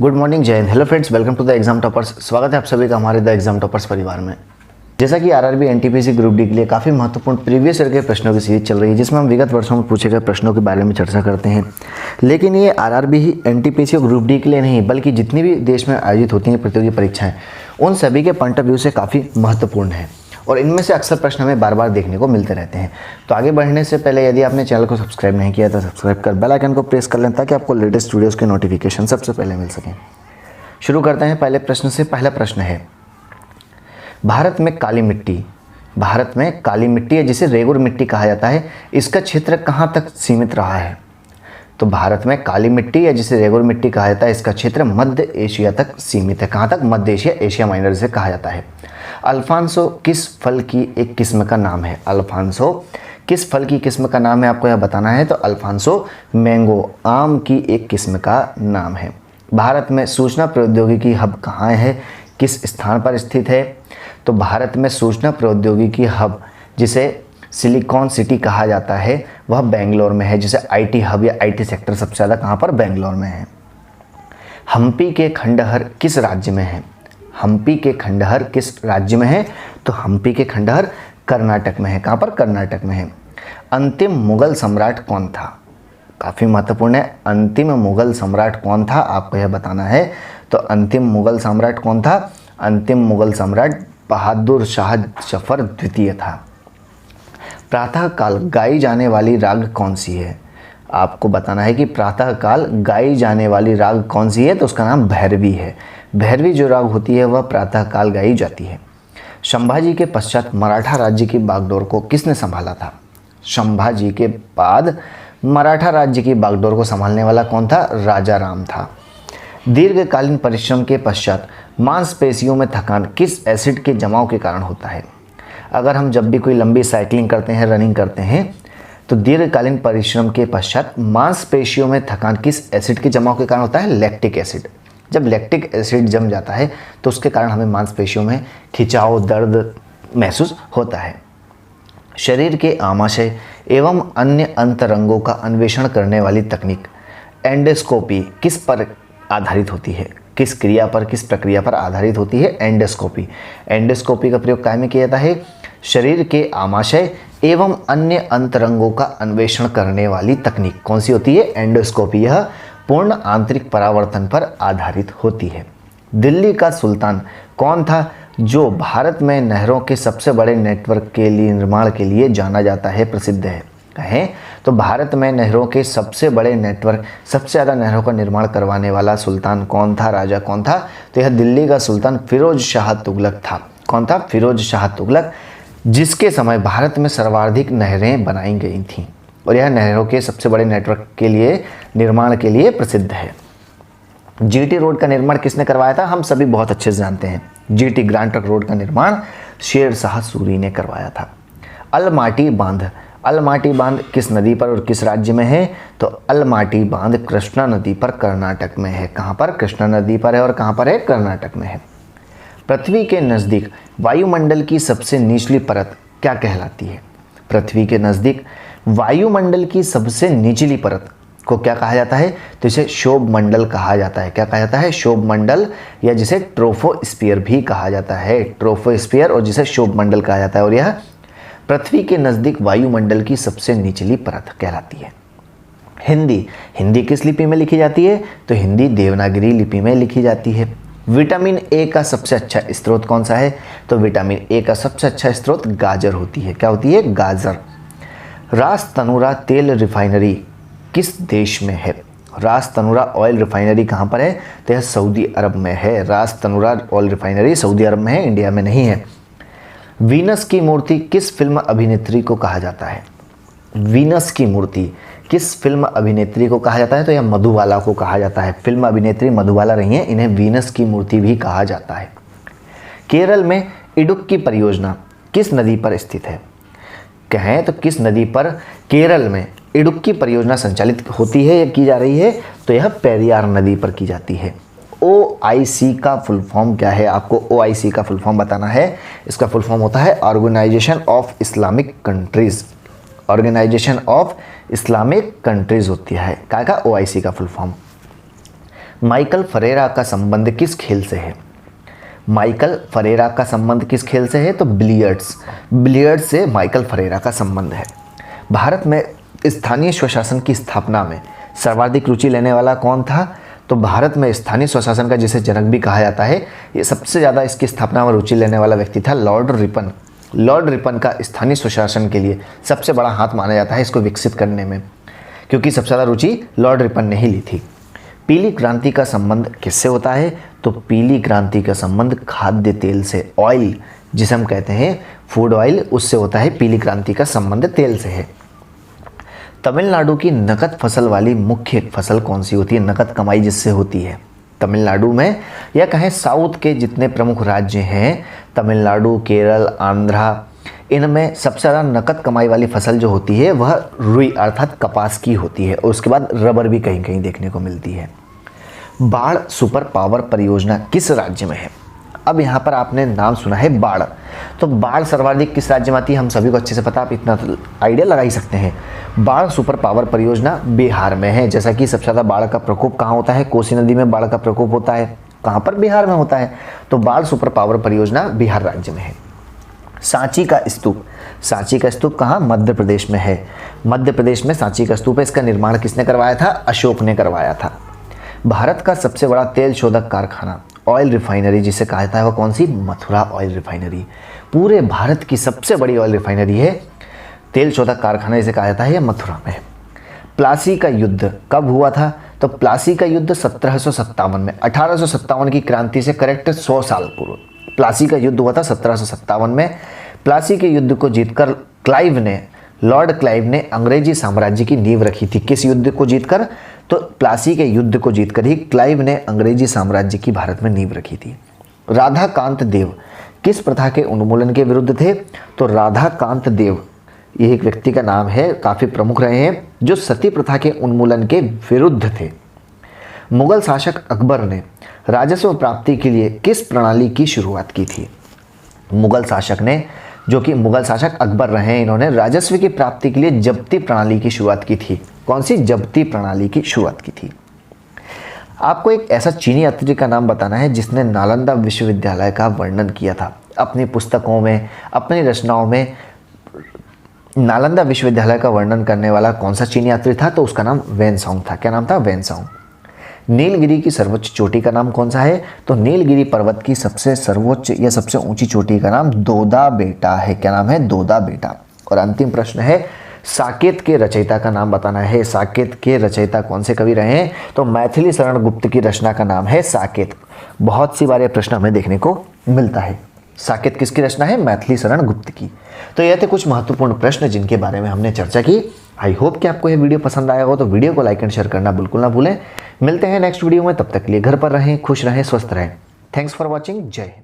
Good morning, जय हिंद। Hello friends, welcome to the exam toppers. स्वागत है आप सभी का हमारे द एग्जाम टॉपर्स परिवार में। जैसा कि आरआरबी एनटीपीसी ग्रुप डी के लिए काफ़ी महत्वपूर्ण प्रीवियस ईयर के प्रश्नों की सीरीज चल रही है, जिसमें हम विगत वर्षों में पूछे गए प्रश्नों के बारे में चर्चा करते हैं। लेकिन ये आरआरबी ही एनटीपीसी और ग्रुप डी के लिए नहीं, बल्कि जितनी भी देश में आयोजित होती हैं प्रतियोगी परीक्षाएं, उन सभी के पॉइंट ऑफ व्यू से काफ़ी महत्वपूर्ण है और इनमें से अक्सर प्रश्न हमें बार बार देखने को मिलते रहते हैं। तो आगे बढ़ने से पहले यदि आपने चैनल को सब्सक्राइब नहीं किया तो सब्सक्राइब कर बेल आइकन को प्रेस कर लें, ताकि आपको लेटेस्ट वीडियोज़ के नोटिफिकेशन सबसे पहले मिल सकें। शुरू करते हैं पहले प्रश्न से। पहला प्रश्न है, भारत में काली मिट्टी है जिसे रेगुर मिट्टी कहा जाता है, इसका क्षेत्र कहाँ तक सीमित रहा है? तो भारत में काली मिट्टी है जिसे रेगुर मिट्टी कहा जाता है, इसका क्षेत्र मध्य एशिया तक सीमित है। कहाँ तक? मध्य एशिया, एशिया माइनर से कहा जाता है। अल्फांसो किस फल की एक किस्म का नाम है? अल्फांसो किस फल की किस्म का नाम है, आपको यह बताना है। तो अल्फांसो मैंगो, आम की एक किस्म का नाम है। भारत में सूचना प्रौद्योगिकी हब कहाँ है, किस स्थान पर स्थित है? तो भारत में सूचना प्रौद्योगिकी हब, जिसे सिलिकॉन सिटी कहा जाता है, वह बेंगलोर में है। जिसे आईटी हब या आईटी सेक्टर सबसे ज़्यादा कहाँ पर? बेंगलोर में है। हम्पी के खंडहर किस राज्य में है? हम्पी के खंडहर किस राज्य में है? तो हम्पी के खंडहर कर्नाटक में है। कहाँ पर? कर्नाटक में है। अंतिम मुगल सम्राट कौन था? काफ़ी महत्वपूर्ण है। अंतिम मुगल सम्राट कौन था, आपको यह बताना है। तो अंतिम मुगल सम्राट कौन था? अंतिम मुगल सम्राट बहादुर शाह जफर द्वितीय था। प्रातःकाल गाई जाने वाली राग कौन सी है? आपको बताना है कि प्रातःकाल गाई जाने वाली राग कौन सी है। तो उसका नाम भैरवी है। भैरवी जो राग होती है वह प्रातःकाल गाई जाती है। संभाजी के पश्चात मराठा राज्य की बागडोर को किसने संभाला था? संभाजी के बाद मराठा राज्य की बागडोर को संभालने वाला कौन था? राजा राम था। दीर्घकालीन परिश्रम के पश्चात मांसपेशियों में थकान किस एसिड के जमाव के कारण होता है? अगर हम जब भी कोई लंबी साइकिलिंग करते हैं, रनिंग करते हैं, तो दीर्घकालीन परिश्रम के पश्चात मांसपेशियों में थकान किस एसिड के जमाव के कारण होता है? Lactic acid. जब लैक्टिक एसिड जम जाता है तो उसके कारण हमें मांसपेशियों में खिंचाव, दर्द महसूस होता है। शरीर के आमाशय एवं अन्य अंतरंगों का अन्वेषण करने वाली तकनीक एंडोस्कोपी किस पर आधारित होती है? किस क्रिया पर, किस प्रक्रिया पर आधारित होती है? एंडोस्कोपी। एंडोस्कोपी का प्रयोग काय में किया जाता है? शरीर के आमाशय एवं अन्य अंतरंगों का अन्वेषण करने वाली तकनीक कौन सी होती है? एंडोस्कोपी। यह पूर्ण आंतरिक परावर्तन पर आधारित होती है। दिल्ली का सुल्तान कौन था जो भारत में नहरों के सबसे बड़े नेटवर्क के लिए निर्माण के लिए जाना जाता है, प्रसिद्ध है? कहें तो भारत में नहरों के सबसे बड़े नेटवर्क, सबसे ज़्यादा नहरों का निर्माण करवाने वाला सुल्तान कौन था, राजा कौन था? तो यह दिल्ली का सुल्तान फिरोज शाह तुगलक था। कौन था? फिरोज शाह तुगलक, जिसके समय भारत में सर्वाधिक नहरें बनाई गई थीं और यह नहरों के सबसे बड़े नेटवर्क के लिए निर्माण के लिए प्रसिद्ध है। जीटी रोड का निर्माण किसने करवाया था? हम सभी बहुत अच्छे से जानते हैं। जीटी ग्रांड ट्रंक रोड का निर्माण शेर शाह सूरी ने करवाया था। अलमाटी बांध, अलमाटी बांध किस नदी पर और किस राज्य में है? तो अलमाटी बांध कृष्णा नदी पर, कर्नाटक में है। कहाँ पर? कृष्णा नदी पर है। और कहाँ पर है? कर्नाटक में है। पृथ्वी के नज़दीक वायुमंडल की सबसे निचली परत क्या कहलाती है? पृथ्वी के नज़दीक वायुमंडल की सबसे निचली परत को क्या कहा जाता है? तो इसे शोभ मंडल कहा जाता है। क्या कहा जाता है? शोभ मंडल, या जिसे ट्रोफोस्फीयर भी कहा जाता है। ट्रोफोस्फीयर और जिसे शोभ मंडल कहा जाता है। और यह पृथ्वी के नज़दीक वायुमंडल की सबसे निचली परत कहलाती है। हिंदी, हिंदी किस लिपि में लिखी जाती है? तो हिंदी देवनागरी लिपि में लिखी जाती है। विटामिन ए का सबसे अच्छा स्रोत कौन सा है? तो विटामिन ए का सबसे अच्छा स्रोत गाजर होती है। क्या होती है? गाजर। रास तनुरा तेल रिफाइनरी किस देश में है? रास तनुरा ऑयल रिफाइनरी कहाँ पर है? तो यह सऊदी अरब में है। रास तनुरा ऑयल रिफाइनरी सऊदी अरब में है, इंडिया में नहीं है। वीनस की मूर्ति किस फिल्म अभिनेत्री को कहा जाता है? वीनस की मूर्ति किस फिल्म अभिनेत्री को कहा जाता है? तो यह मधुबाला को कहा जाता है। फिल्म अभिनेत्री मधुबाला रही हैं, इन्हें वीनस की मूर्ति भी कहा जाता है। केरल में इडुक्की परियोजना किस नदी पर स्थित है? कहें तो किस नदी पर केरल में इडुक्की परियोजना संचालित होती है या की जा रही है? तो यह पेरियार नदी पर की जाती है। OIC का फुल फॉर्म क्या है? आपको OIC का फुल फॉर्म बताना है। इसका फुल फॉर्म होता है organisation of Islamic countries. Organisation of Islamic countries होती है। क्या का? OIC का फुल फॉर्म। माइकल फरेरा का संबंध किस खेल से है? माइकल फरेरा का संबंध किस खेल से है? तो बिलियर्ड्स से माइकल फरेरा का संबंध है। भारत में स्थानीय स्वशासन की स्थापना में सर्वाधिक रुचि लेने वाला कौन था? तो भारत में स्थानीय स्वशासन का जिसे जनक भी कहा जाता है, ये सबसे ज़्यादा इसकी स्थापना में रुचि लेने वाला व्यक्ति था लॉर्ड रिपन। लॉर्ड रिपन का स्थानीय स्वशासन के लिए सबसे बड़ा हाथ माना जाता है इसको विकसित करने में, क्योंकि सबसे ज़्यादा रुचि लॉर्ड रिपन ने ही ली थी। पीली क्रांति का संबंध किससे होता है? तो पीली क्रांति का संबंध खाद्य तेल से, ऑयल जिसे हम कहते हैं फूड ऑयल, उससे होता है। पीली क्रांति का संबंध तेल से है। तमिलनाडु की नकद फसल वाली मुख्य फसल कौन सी होती है? नकद कमाई जिससे होती है तमिलनाडु में, या कहें साउथ के जितने प्रमुख राज्य हैं, तमिलनाडु, केरल, आंध्रा, इनमें सबसे ज़्यादा नकद कमाई वाली फसल जो होती है वह रुई अर्थात कपास की होती है, और उसके बाद रबर भी कहीं कहीं देखने को मिलती है। बाढ़ सुपर पावर परियोजना किस राज्य में है? अब यहाँ पर आपने नाम सुना है बाढ़, तो बाढ़ सर्वाधिक किस राज्य में आती है? हम सभी को अच्छे से पता, आप इतना आइडिया लगा ही सकते हैं। बाढ़ सुपर पावर परियोजना बिहार में है। जैसा कि सबसे ज़्यादा बाढ़ का प्रकोप कहाँ होता है? कोसी नदी में बाढ़ का प्रकोप होता है। कहाँ पर? बिहार में होता है। तो बाढ़ सुपर पावर परियोजना बिहार राज्य में है। सांची का स्तूप कहाँ? मध्य प्रदेश में है। मध्य प्रदेश में सांची का स्तूप है। इसका निर्माण किसने करवाया था? अशोक ने करवाया था। भारत का सबसे बड़ा तेल शोधक कारखाना, ऑयल रिफाइनरी जिसे कहा जाता है, वह कौन सी? Mathura oil refinery. पूरे भारत की सबसे बड़ी ऑयल रिफाइनरी है, तेल शोधक कारखाना जिसे कहा जाता है, यह मथुरा में है। प्लासी का युद्ध कब हुआ था? तो प्लासी का युद्ध 1757 में, 1857 की क्रांति से करेक्ट 100 साल पूर्व प्लासी का युद्ध हुआ था 1757 में। प्लासी के युद्ध को जीतकर लॉर्ड क्लाइव ने अंग्रेजी साम्राज्य की नींव रखी थी। किस युद्ध को जीतकर? तो प्लासी के युद्ध को जीतकर ही क्लाइव ने अंग्रेजी साम्राज्य की भारत में नींव रखी थी। राधाकांत देव किस प्रथा के उन्मूलन के विरुद्ध थे? तो राधाकांत देव ये एक व्यक्ति का नाम है, काफ़ी प्रमुख रहे हैं, जो सती प्रथा के उन्मूलन के विरुद्ध थे। मुगल शासक अकबर ने राजस्व प्राप्ति के लिए किस प्रणाली की शुरुआत की थी? मुगल शासक अकबर रहे हैं, इन्होंने राजस्व की प्राप्ति के लिए जब्ती प्रणाली की शुरुआत की थी। कौन सी? जब्ती प्रणाली की शुरुआत की थी। आपको एक ऐसा चीनी यात्री का नाम बताना है जिसने नालंदा विश्वविद्यालय का वर्णन किया था अपनी पुस्तकों में, अपनी रचनाओं में। नालंदा विश्वविद्यालय का वर्णन करने वाला कौन सा चीनी यात्री था? तो उसका नाम वेनसांग था। क्या नाम था? वेनसांग। नीलगिरी की सर्वोच्च चोटी का नाम कौन सा है? तो नीलगिरी पर्वत की सबसे सर्वोच्च या सबसे ऊंची चोटी का नाम दोदा बेटा है। क्या नाम है? दोदा बेटा। और अंतिम प्रश्न है, साकेत के रचयिता का नाम बताना है। साकेत के रचयिता कौन से कवि रहे हैं? तो मैथिली शरण गुप्त की रचना का नाम है साकेत। बहुत सी बार यह प्रश्न हमें देखने को मिलता है। साकेत किसकी रचना है? मैथिली शरण गुप्त की। तो यह थे कुछ महत्वपूर्ण प्रश्न जिनके बारे में हमने चर्चा की। आई होप कि आपको यह वीडियो पसंद आया हो, तो वीडियो को लाइक एंड शेयर करना बिल्कुल ना भूलें। मिलते हैं नेक्स्ट वीडियो में, तब तक के लिए घर पर रहें, खुश रहें, स्वस्थ रहें। Thanks for watching. जय हिंद।